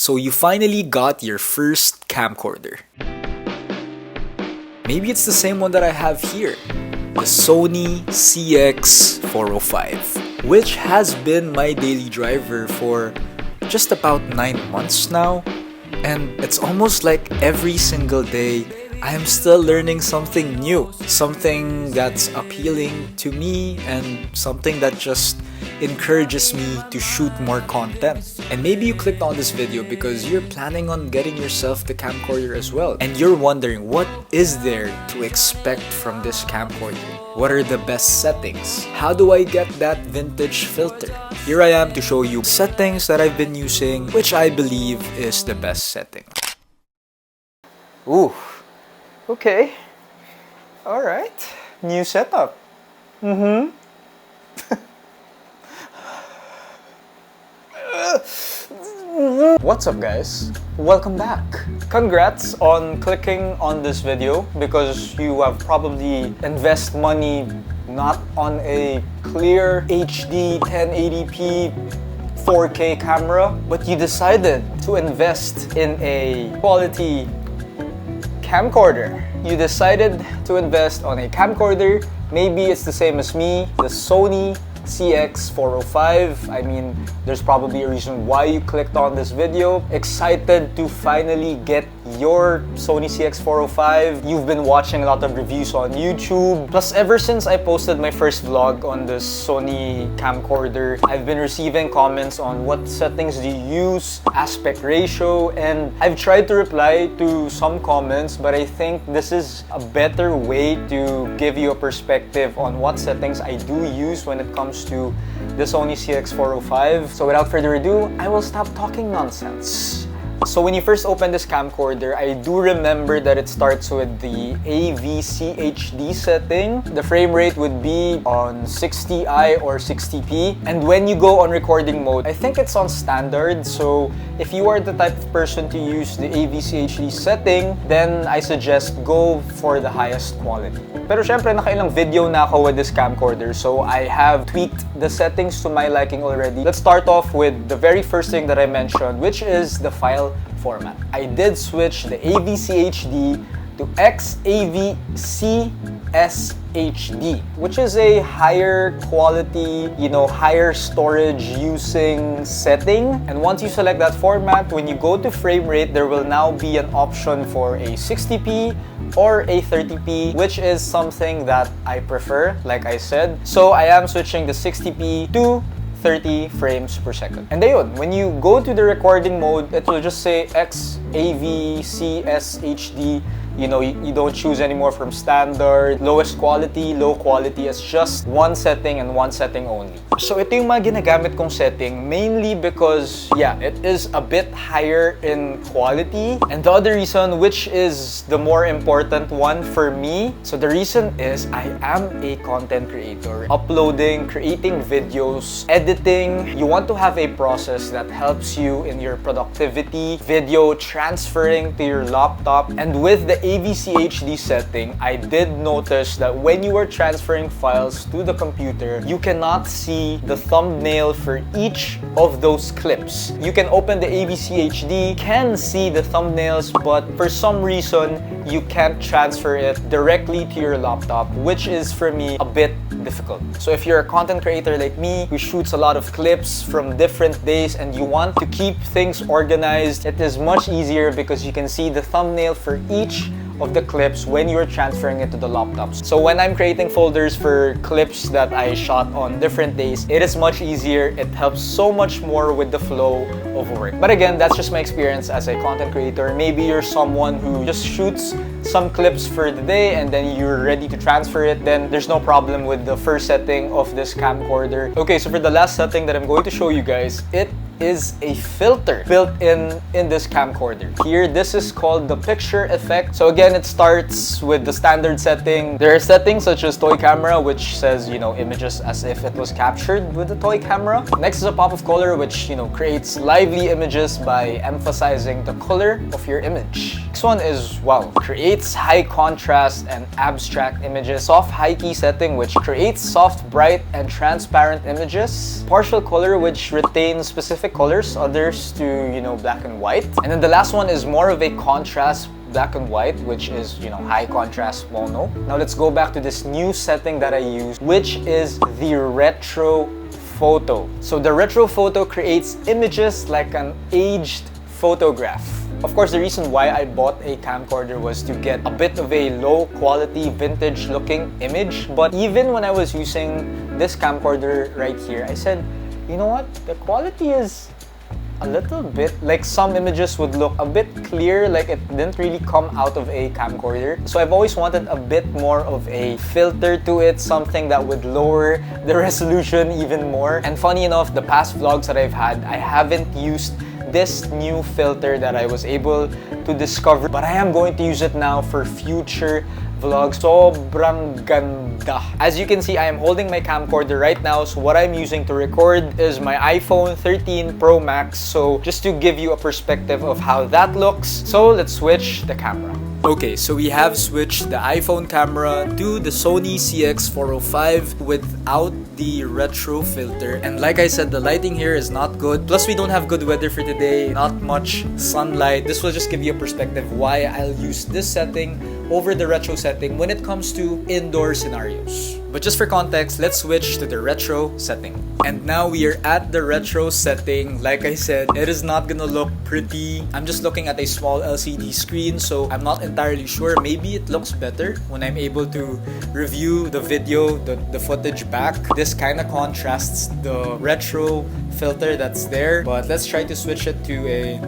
So you finally got your first camcorder. Maybe it's the same one that I have here, the SONY CX405, which has been my daily driver for just about 9 months now. And it's almost like every single day I am still learning something new, something that's appealing to me and something that just encourages me to shoot more content. And maybe you clicked on this video because you're planning on getting yourself the camcorder as well, and you're wondering what is there to expect from this camcorder? What are the best settings? How do I get that vintage filter? Here I am to show you settings that I've been using, which I believe is the best setting. Ooh, okay. Alright, new setup. What's up guys? Welcome back. Congrats on clicking on this video because you have probably invest money not on a clear HD 1080p 4K camera, but you decided to invest in a quality camcorder. You decided to invest on a camcorder. Maybe it's the same as me, the Sony CX405. I mean, there's probably a reason why you clicked on this video. Excited to finally get your Sony CX405. You've been watching a lot of reviews on YouTube. Plus, ever since I posted my first vlog on this Sony camcorder, I've been receiving comments on what settings do you use, aspect ratio, and I've tried to reply to some comments, but I think this is a better way to give you a perspective on what settings I do use when it comes to the Sony CX405. So without further ado, I will stop talking nonsense. So when you first open this camcorder, I do remember that it starts with the AVCHD setting. The frame rate would be on 60i or 60p. And when you go on recording mode, I think it's on standard. So if you are the type of person to use the AVCHD setting, then I suggest go for the highest quality. Pero syempre, nakailang video na ako with this camcorder, so I have tweaked the settings to my liking already. Let's start off with the very first thing that I mentioned, which is the file format. I did switch the AVCHD to XAVCSHD, which is a higher quality, higher storage using setting. And once you select that format, when you go to frame rate, there will now be an option for a 60p or a 30p, which is something that I prefer, like I said. So I am switching the 60p to 30 frames per second. And ayun, when you go to the recording mode, it will just say XAVCSHD. You don't choose anymore from standard, lowest quality, low quality. It's just one setting and one setting only. So ito yung mga ginagamit kong setting mainly because, yeah, it is a bit higher in quality. And the other reason, which is the more important one for me, so the reason is I am a content creator. Uploading, creating videos, editing. You want to have a process that helps you in your productivity, video transferring to your laptop. And with the AVCHD setting, I did notice that when you are transferring files to the computer, you cannot see the thumbnail for each of those clips. You can open the AVCHD, can see the thumbnails, but for some reason, you can't transfer it directly to your laptop, which is for me a bit difficult. So if you're a content creator like me who shoots a lot of clips from different days and you want to keep things organized, it is much easier because you can see the thumbnail for each of the clips when you're transferring it to the laptops. So when I'm creating folders for clips that I shot on different days, it is much easier. It helps so much more with the flow of work. But again, that's just my experience as a content creator. Maybe you're someone who just shoots some clips for the day and then you're ready to transfer it, then there's no problem with the first setting of this camcorder. Okay, so for the last setting that I'm going to show you guys, it is a filter built in this camcorder. Here, this is called the picture effect. So again, it starts with the standard setting. There are settings such as toy camera, which says, images as if it was captured with a toy camera. Next is a pop of color, which, creates lively images by emphasizing the color of your image. Next one is, creates high contrast and abstract images. Soft high key setting, which creates soft, bright, and transparent images. Partial color, which retains specific specific colors, others to, you know, black and white. And then the last one is more of a contrast black and white, which is, you know, high contrast mono. Now let's go back to this new setting that I use, which is the retro photo. So the retro photo creates images like an aged photograph. Of course, the reason why I bought a camcorder was to get a bit of a low quality vintage looking image. But even when I was using this camcorder right here, I said, you know what, the quality is a little bit, like some images would look a bit clear, like it didn't really come out of a camcorder. So I've always wanted a bit more of a filter to it, something that would lower the resolution even more. And funny enough, the past vlogs that I've had, I haven't used this new filter that I was able to discover, but I am going to use it now for future vlogs. Sobrang ganda. As you can see, I am holding my camcorder right now. So what I'm using to record is my iPhone 13 Pro Max. So just to give you a perspective of how that looks. So let's switch the camera. Okay, so we have switched the iPhone camera to the Sony CX405 without the retro filter. And like I said, the lighting here is not good. Plus, we don't have good weather for today. Not much sunlight. This will just give you a perspective why I'll use this setting over the retro setting when it comes to indoor scenarios. But just for context, let's switch to the retro setting. And now we are at the retro setting. Like I said, it is not gonna look pretty. I'm just looking at a small LCD screen, so I'm not entirely sure. Maybe it looks better when I'm able to review the video, the footage back. This kind of contrasts the retro filter that's there. But let's try to switch it to a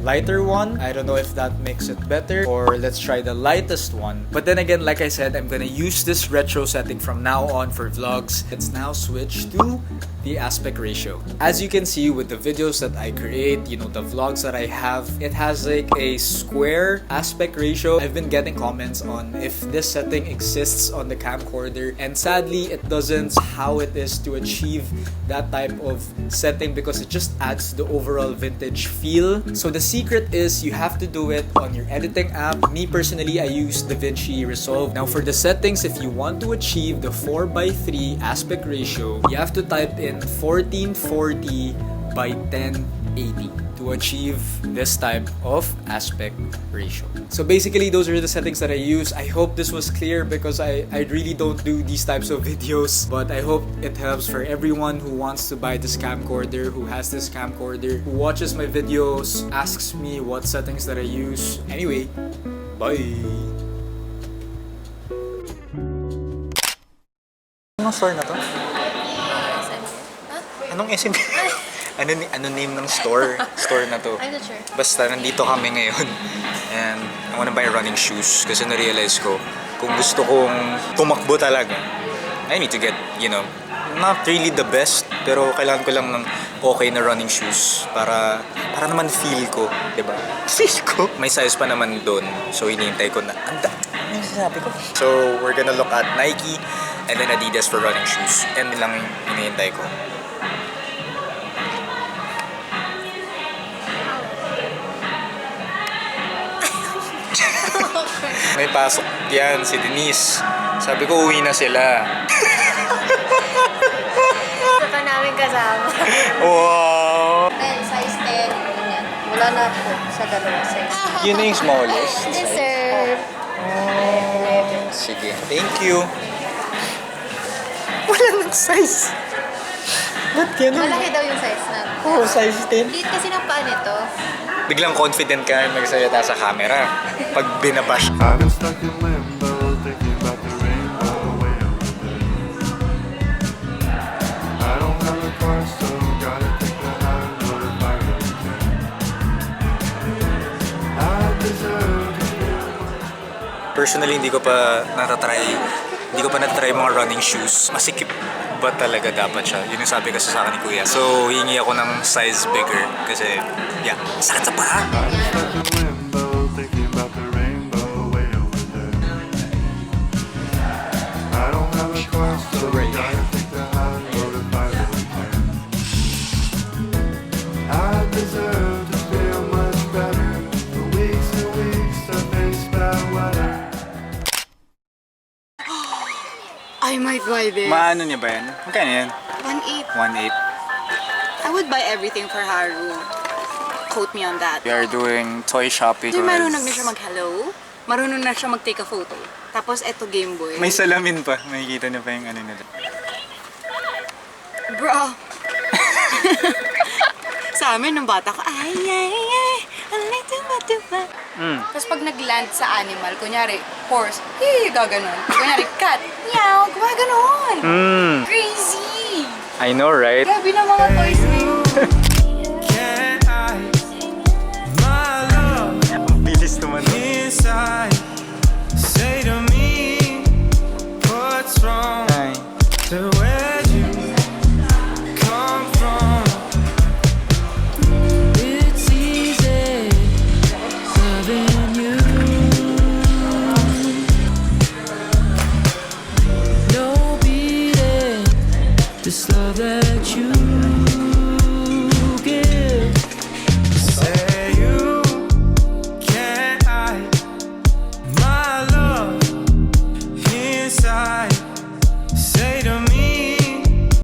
lighter one. I don't know if that makes it better, or let's try the lightest one. But then again, like I said, I'm gonna use this retro setting from now on for vlogs. Let's now switch to the aspect ratio. As you can see with the videos that I create, you know, the vlogs that I have, it has like a square aspect ratio. I've been getting comments on if this setting exists on the camcorder, and sadly it doesn't. How it is to achieve that type of setting, because it just adds to the overall vintage feel. So the secret is you have to do it on your editing app. Me personally, I use DaVinci Resolve. Now for the settings, if you want to achieve the 4:3 aspect ratio, you have to type in 1440 by 1080 to achieve this type of aspect ratio. So basically, those are the settings that I use. I hope this was clear, because I really don't do these types of videos, but I hope it helps for everyone who wants to buy this camcorder, who has this camcorder, who watches my videos, asks me what settings that I use. Anyway, bye! Anong store na to? Anong SM? Ano name ng store na to? I'm not sure. Basta nandito kami ngayon, and I wanna buy running shoes kasi na-realize ko kung gusto kong tumakbo talaga, I need to get, you know, not really the best, pero kailangan ko lang ng okay na running shoes para naman feel ko, diba? Feel ko? May size pa naman doon, so hinihintay ko na. Ano sasabi ko? So we're gonna look at Nike and then Adidas for running shoes, and lang hinihintay ko. May pasok yan, si Denise. Sabi ko, uwi na sila. Ito pa namin kasama. Wow! 10, size 10. Ganyan. Wala na po sa dalawang size. Yun na yung smallest. Yes, sir. Sige, thank you. Wala nang size. Ba't ganun? Malaki daw yung size na. Oh, size 10. Liit kasi ng paa nito. Biglang confident ka magsalita sa camera pag binabash. I've been stuck in limbo, thinking about the rainbow way over there. I don't have a car, so gotta take the high road if I really can. I deserve to feel. Personally, hindi ko pa natatry mga running shoes. Masikip ba talaga dapat siya? Yun yung sabi kasi sa akin ni Kuya. So, hingi ako ng size bigger kasi, yeah, sakit sa paa. I've been stuck in limbo, thinking about the rainbow way over there. I don't have a car, so gotta take the high road if I really can. I deserve to feel much better. For weeks and weeks, I face bad weather. I might buy this. Maano niya ba yan? Magkano yan? 1.8. 1.8. I would buy everything for Haru. Quote me on that. We are doing toy shopping. Di marunong na siya mag-hello. Marunong na siya mag-take a photo. Tapos eto Game Boy. May salamin pa. Makikita niyo pa yung ano nila. Bro. Sa amin, nung bata ko, ay, Tapos pag nag-land sa animal, kunyari, horse, gaganon. Kunyari, cat, meow, gumaganon. Crazy! I know, right? Grabe na mga toys na yun.